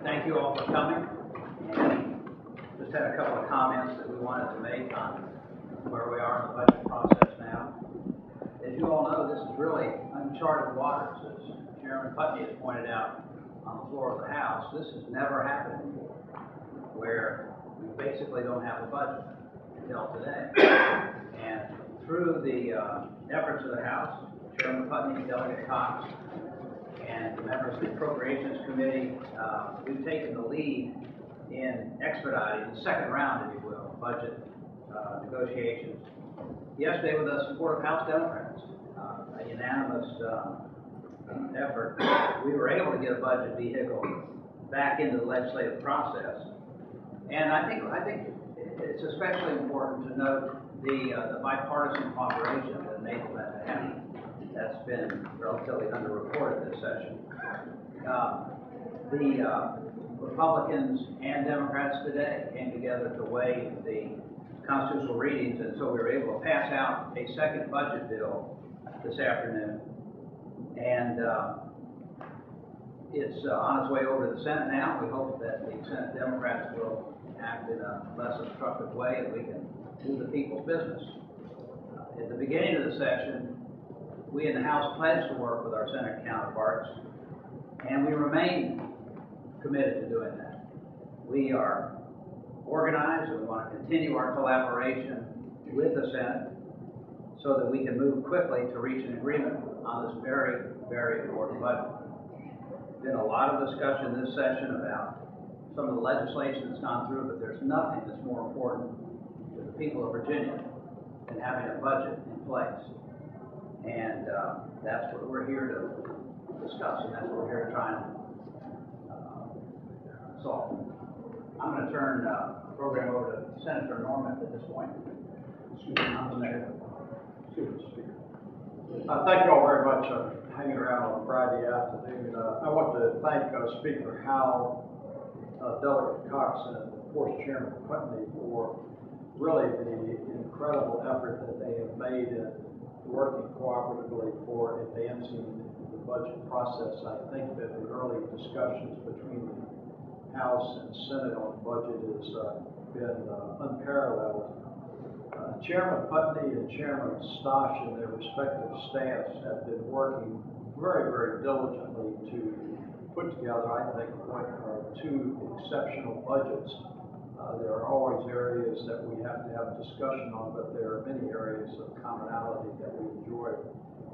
Thank you all for coming. And just had a couple of comments that we wanted to make on where we are in the budget process now. As you all know, this is really uncharted waters. As Chairman Putney has pointed out on the floor of the House, this has never happened before, where we basically don't have a budget until today. And through the efforts of the House, Chairman Putney, Delegate Cox, and the members of the Appropriations Committee, we've taken the lead in expediting the second round, if you will, budget negotiations. Yesterday, with the support of House Democrats, a unanimous effort, we were able to get a budget vehicle back into the legislative process. And I think it's especially important to note the bipartisan cooperation that enabled that to happen. That's been relatively underreported this session. The Republicans and Democrats today came together to waive the constitutional readings, and so we were able to pass out a second budget bill this afternoon. And it's on its way over to the Senate now. We hope that the Senate Democrats will act in a less obstructive way and we can do the people's business. At the beginning of the session, we in the House pledged to work with our Senate counterparts, and we remain committed to doing that. We are organized and we want to continue our collaboration with the Senate so that we can move quickly to reach an agreement on this very, very important budget. There's been a lot of discussion this session about some of the legislation that's gone through, but there's nothing that's more important to the people of Virginia than having a budget in place. And that's what we're here to discuss, and that's what we're here to try and solve. I'm going to turn the program over to Senator Norman at this point. Excuse me, Speaker. Thank you all very much for hanging around on Friday afternoon. I want to thank Speaker Howell, Delegate Cox, and of course Chairman Putney for really the incredible effort that they have made in working cooperatively for advancing the budget process. I think that the early discussions between the House and Senate on the budget has been unparalleled. Chairman Putney and Chairman Stosh and their respective staffs have been working very, very diligently to put together, I think, what are two exceptional budgets. There are always areas that we have to have discussion on, but there are many areas of commonality that we enjoy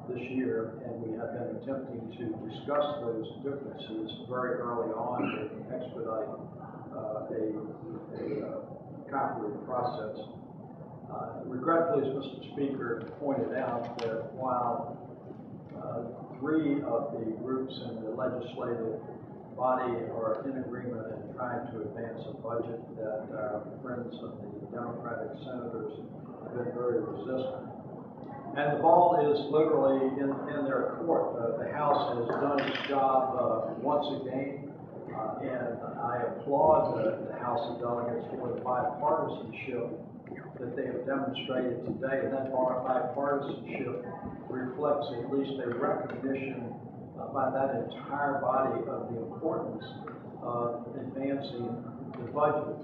this year, and we have been attempting to discuss those differences very early on to expedite a cooperative process. Regretfully, as Mr. Speaker pointed out, that while three of the groups in the legislative body are in agreement in trying to advance a budget, that our friends of the Democratic senators have been very resistant. And the ball is literally in their court. The House has done its job once again, and I applaud the House of Delegates for the bipartisanship that they have demonstrated today. And that bipartisanship reflects at least a recognition by that entire body of the importance of advancing the budget.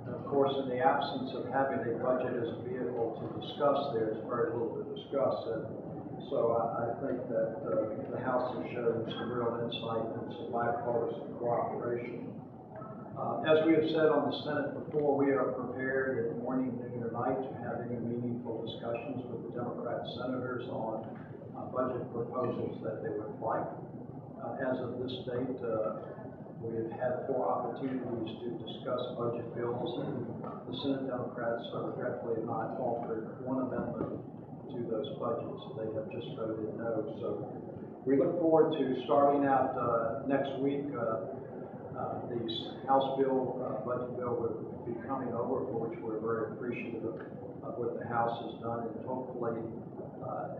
And of course, in the absence of having a budget as a vehicle to discuss, there's very little to discuss. And so I think that the House has shown some real insight and some bipartisan cooperation. As we have said on the Senate before, we are prepared at morning, noon, or night to have any meaningful discussions with the Democrat senators on budget proposals that they would like. As of this date, we have had 4 opportunities to discuss budget bills, and the Senate Democrats regretfully have not offered one amendment to those budgets. They have just voted no. So we look forward to starting out next week. The House bill, budget bill, will be coming over, for which we're very appreciative of what the House has done, and hopefully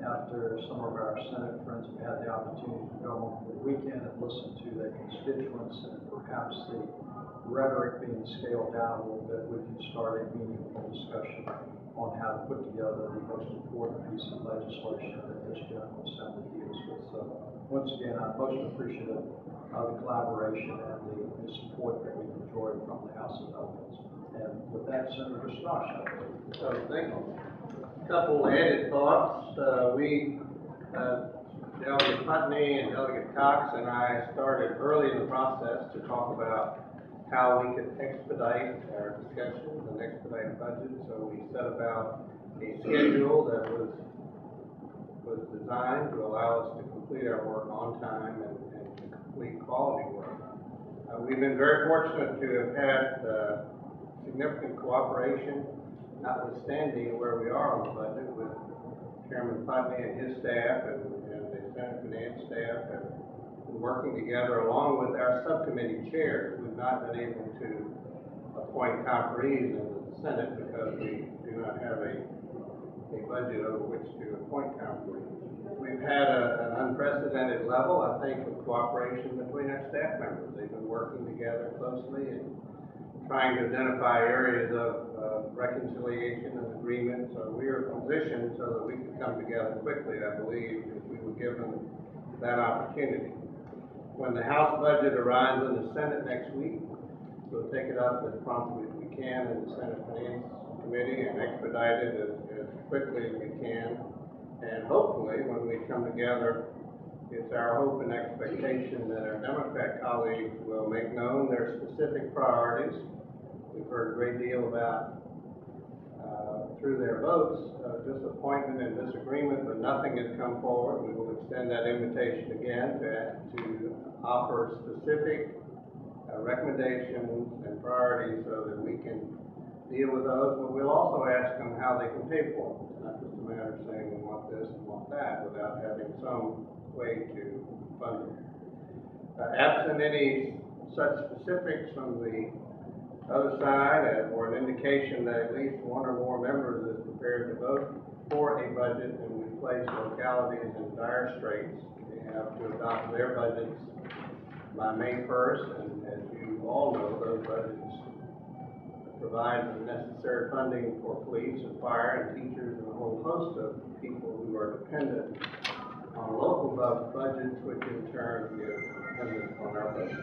after some of our Senate friends have had the opportunity to go on the weekend and listen to their constituents and perhaps the rhetoric being scaled down a little bit, we can start a meaningful discussion on how to put together the most important piece of legislation that this General Assembly deals with. So once again, I'm most appreciative of the collaboration and the support support that we've enjoyed from the House of Delegates. And with that, Senator Stosh, I believe. So, thank you. Couple added thoughts. Delegate Putney and Delegate Cox and I started early in the process to talk about how we could expedite our discussions and expedite budget. So we set about a schedule that was designed to allow us to complete our work on time and to complete quality work. We've been very fortunate to have had significant cooperation, notwithstanding where we are on the budget, with Chairman Putney and his staff and the Senate Finance staff have been working together along with our subcommittee chairs. We've not been able to appoint conferees in the Senate because we do not have a budget over which to appoint conferees. We've had an unprecedented level, I think, of cooperation between our staff members. They've been working together closely and trying to identify areas of reconciliation and agreement. So we are positioned so that we can come together quickly, I believe, if we were given that opportunity. When the House budget arrives in the Senate next week, we'll take it up as promptly as we can in the Senate Finance Committee and expedite it as quickly as we can. And hopefully, when we come together, it's our hope and expectation that our Democrat colleagues will make known their specific priorities. We've heard a great deal about, through their votes, disappointment and disagreement, but nothing has come forward. We will extend that invitation again to offer specific recommendations and priorities so that we can deal with those, but we'll also ask them how they can pay for them. It's not just a matter of saying we want this and want that without having some way to fund it. Absent any such specifics from the other side, or an indication that at least one or more members is prepared to vote for a budget, and we place localities in dire straits. They have to adopt their budgets by May 1st, and as you all know, those budgets provide the necessary funding for police and fire and teachers and a whole host of people who are dependent on local budgets, which in turn is dependent on our budget.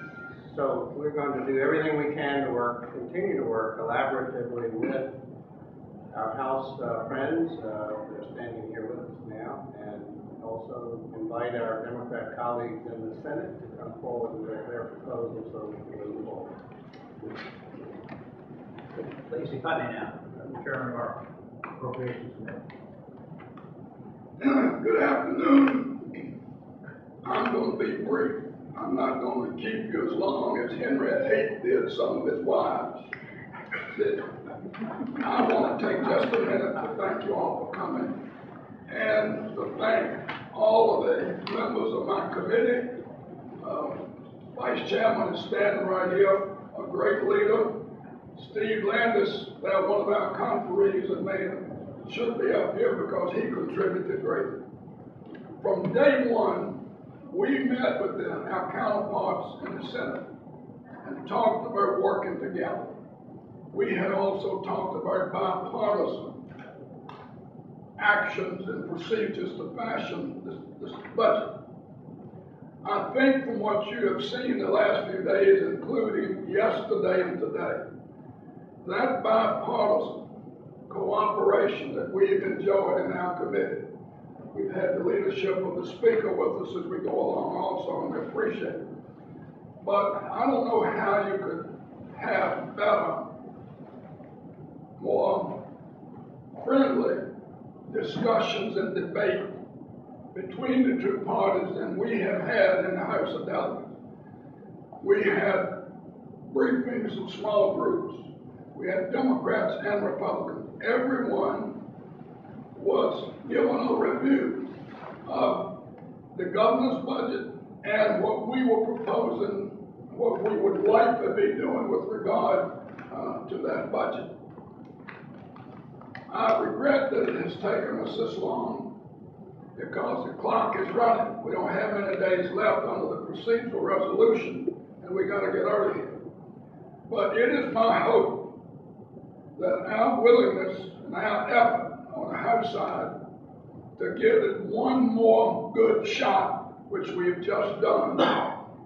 So we're going to do everything we can to continue to work collaboratively with our House friends. They're standing here with us now, and also invite our Democrat colleagues in the Senate to come forward with their proposals so we can move forward. Lacey Putney now, Chairman of our Appropriations Committee. Good afternoon. I'm going to be brief. I'm not going to keep you as long as Henry VIII did some of his wives. I want to take just a minute to thank you all for coming and to thank all of the members of my committee. Vice Chairman is standing right here, a great leader. Steve Landis, they're one of our conferees and should be up here because he contributed greatly. From day one, we met with our counterparts in the Senate and talked about working together. We had also talked about bipartisan actions and procedures to fashion this budget. I think from what you have seen the last few days, including yesterday and today, that bipartisan cooperation that we've enjoyed in our committee. We've had the leadership of the Speaker with us as we go along also, and we appreciate it. But I don't know how you could have better, more friendly discussions and debate between the two parties than we have had in the House of Delegates. We had briefings in small groups. We had Democrats and Republicans. Everyone was given a review of the governor's budget and what we were proposing, what we would like to be doing with regard to that budget. I regret that it has taken us this long because the clock is running. We don't have any days left under the procedural resolution, and we got to get out of here. But it is my hope that our willingness and our effort on the House side to give it one more good shot, which we have just done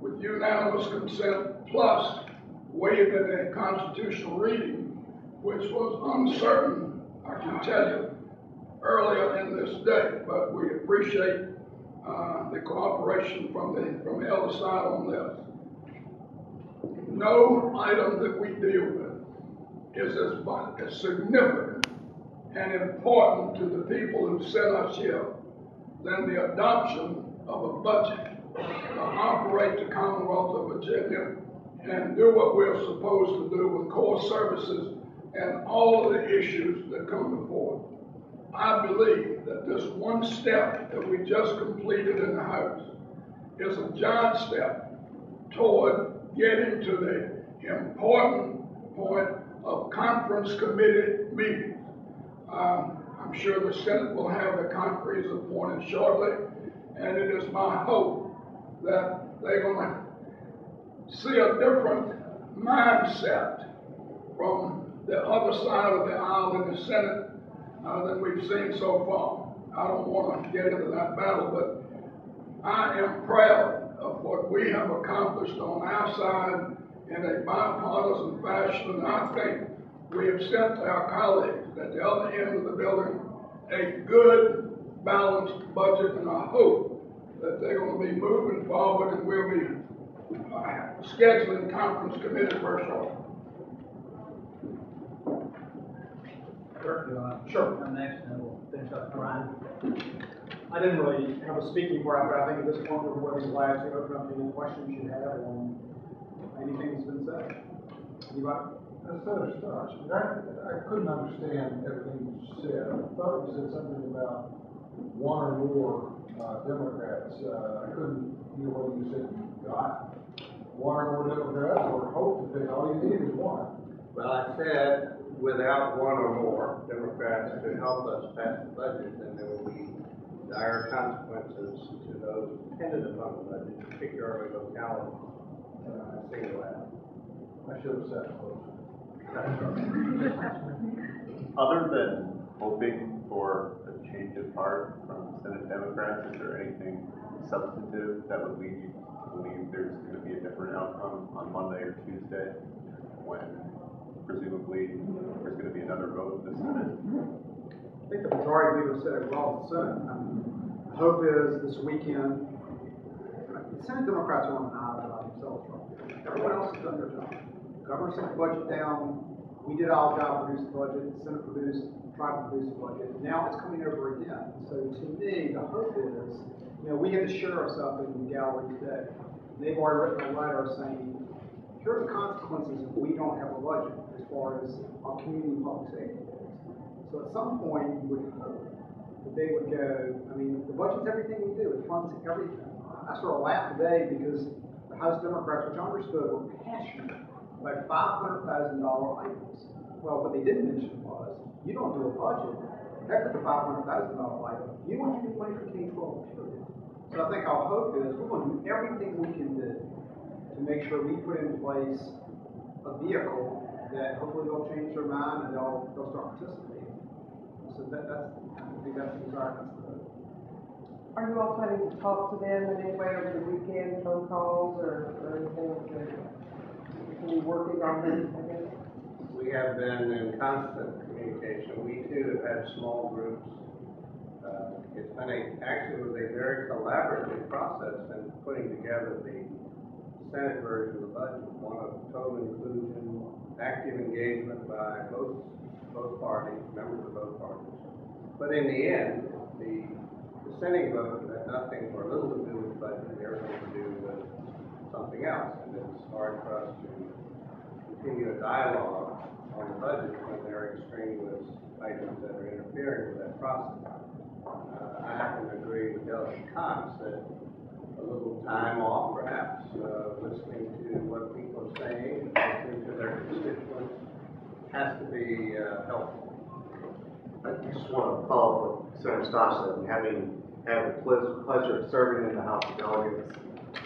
with unanimous consent, plus waiving a constitutional reading, which was uncertain, I can tell you, earlier in this day, but we appreciate the cooperation from the other side on this. No item that we deal with is as significant and important to the people who sent us here than the adoption of a budget to operate the Commonwealth of Virginia and do what we're supposed to do with core services and all of the issues that come before it. I believe that this one step that we just completed in the House is a giant step toward getting to the important point of conference committee meetings. I'm sure the Senate will have the conferees appointed shortly, and it is my hope that they're going to see a different mindset from the other side of the aisle in the Senate than we've seen so far. I don't want to get into that battle, but I am proud of what we have accomplished on our side in a bipartisan fashion, and I think we have sent our colleagues at the other end of the building a good, balanced budget, and I hope that they're going to be moving forward and we'll be scheduling conference committee very shortly. Kirk, you want to Sure. come next, and then we'll finish up Brian? I didn't really have a speaking part, but I think at this point we're more than glad to open up to any questions you have on anything that's been said. Anybody? Senator Starch, I couldn't understand everything you said. I thought you said something about one or more Democrats. I couldn't hear whether you said you got one or more Democrats or hope that all you need is one. Well, I said without one or more Democrats to help us pass the budget, then there will be dire consequences to those dependent upon the budget, particularly localities. Single out. I should have said closer. Other than hoping for a change of heart from Senate Democrats, is there anything substantive that would lead you to believe there's going to be a different outcome on Monday or Tuesday when presumably there's going to be another vote in the Senate? I think the majority leader said it well in the Senate. The hope is this weekend, the Senate Democrats are on an island by themselves. Everyone else has done their job. Governor sent the budget down. We did our job, produced the budget. The Senate tried to produce the budget. Now it's coming over again. So to me, the hope is, we had the sheriffs up in the gallery today. They've already written a letter saying, here are the consequences if we don't have a budget as far as our community public safety goes. So at some point, you would hope that they would go, the budget's everything we do. It funds everything. I sort of laughed today because the House Democrats, which I understood, were passionate about $500,000 items. Well, what they didn't mention was, you don't do a budget, heck with the $500,000 item, you don't have any money for K-12, period. So I think our hope is we're going to do everything we can do to make sure we put in place a vehicle that hopefully they'll change their mind and they'll start participating. So I think that's the desire. Are you all planning to talk to them in any way over the weekend, phone calls or anything? Can you working on them, I guess? We have been in constant communication. We too have had small groups. It's been actually was a very collaborative process in putting together the Senate version of the budget, one of total inclusion, active engagement by both parties, members of both parties. But in the end, the Senate vote had nothing or little to do with the budget and everything to do with something else. And it's hard for us to continue a dialogue on the budget when there are extraneous items that are interfering with that process. I happen to agree with Delegate Cox that a little time off, perhaps, listening to what people are saying, listening to their constituents, has to be helpful. I just want to follow up what Senator Stosh said. Having had the pleasure of serving in the House of Delegates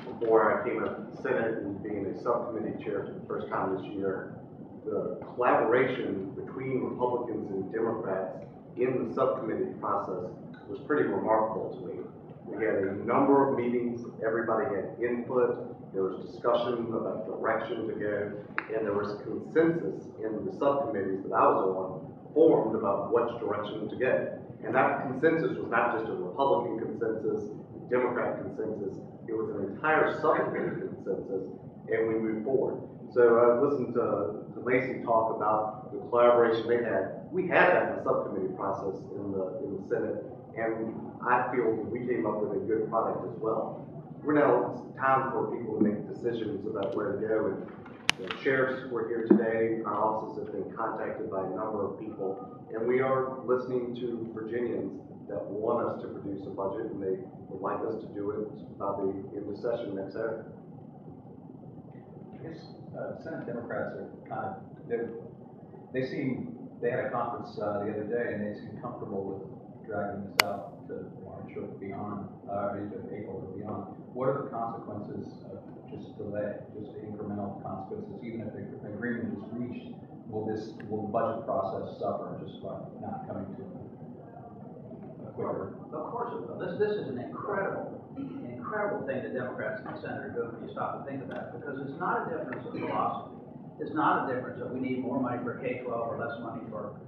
before I came up to the Senate and being a subcommittee chair for the first time this year, the collaboration between Republicans and Democrats in the subcommittee process was pretty remarkable to me. We had a number of meetings, everybody had input, there was discussion about direction to go, and there was consensus in the subcommittees that I was on, formed about which direction to go. And that consensus was not just a Republican consensus, Democrat consensus, it was an entire subcommittee consensus, and we moved forward. So I listened to Lacey talk about the collaboration they had. We had that in the subcommittee process in the Senate, and I feel that we came up with a good product as well. We're now, it's time for people to make decisions about where to go, and the sheriffs were here today, our offices have been contacted by a number of people, and we are listening to Virginians that want us to produce a budget, and they would like us to do it in the session next Saturday. I guess, Senate Democrats are kind of, they had a conference, the other day, and they seem comfortable with dragging this out to March or beyond, into April or beyond. What are the consequences of just delay, just the incremental consequences, even if the agreement is reached? Will the budget process suffer just by not coming to a quicker? Of course it will. This is an incredible thing that Democrats in the Senate are doing when you stop and think about it, because it's not a difference of philosophy. It's not a difference that we need more money for K-12 or less money for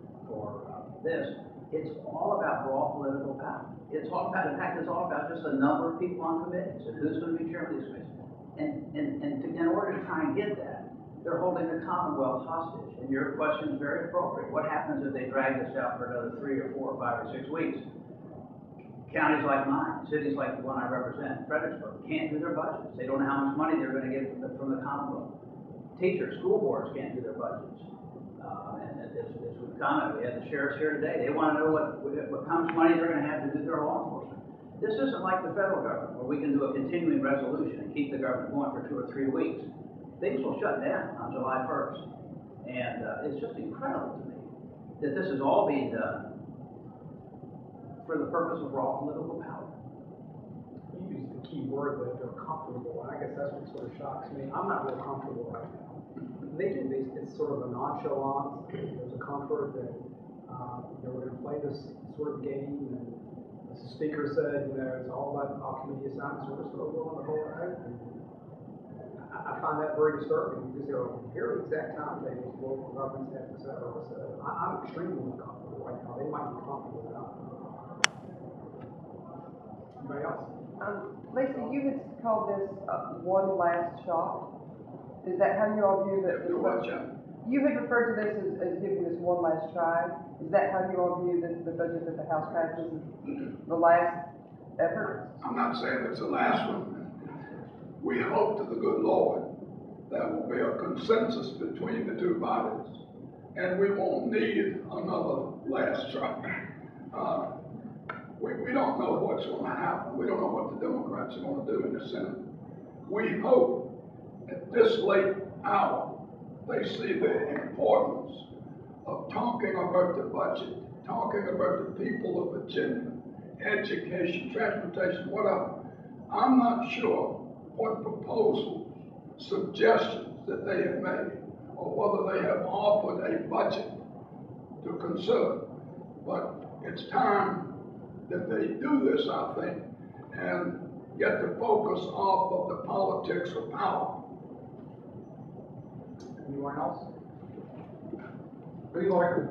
this. It's all about raw political power. It's all about, in fact, it's all about just the number of people on committees and who's going to be chairman of these committees. In order to try and get that, they're holding the Commonwealth hostage. And your question is very appropriate. What happens if they drag this out for another 3 or 4 or 5 or 6 weeks? Counties like mine, cities like the one I represent, Fredericksburg, can't do their budgets. They don't know how much money they're going to get from the Commonwealth. Teachers, school boards can't do their budgets. And as we've commented, we had the sheriffs here today. They want to know how much money they're going to have to do their law enforcement. This isn't like the federal government, where we can do a continuing resolution and keep the government going for 2 or 3 weeks. Things will shut down on July 1st. And it's just incredible to me that this is all being done for the purpose of raw political power. You used the key word that they're comfortable, and I guess that's what sort of shocks me. I'm not real comfortable right now. They do these, it's sort of a nonchalance, there's a comfort that, we're gonna play this sort of game, and as the speaker said, it's all about our committee assignments, we're just gonna go on the whole night. I find that very disturbing, because there are very exact timetables, local governments have, et cetera. So I'm extremely uncomfortable right now. They might be comfortable enough. Anybody else? Lacey, you had called this one last shot. Is that how you all view that? You had referred to this as giving this one last try. Is that how you all view the budget that the House passes as the last effort? I'm not saying it's the last one. We hope to the good Lord there will be a consensus between the two bodies, and we won't need another last try. We don't know what's going to happen. We don't know what the Democrats are going to do in the Senate. We hope at this late hour they see the importance of talking about the budget, talking about the people of Virginia, education, transportation, whatever. I'm not sure what proposals, suggestions that they have made, or whether they have offered a budget to consider. But it's time that they do this, I think, and get the focus off of the politics of power. Anyone else? Who do you like to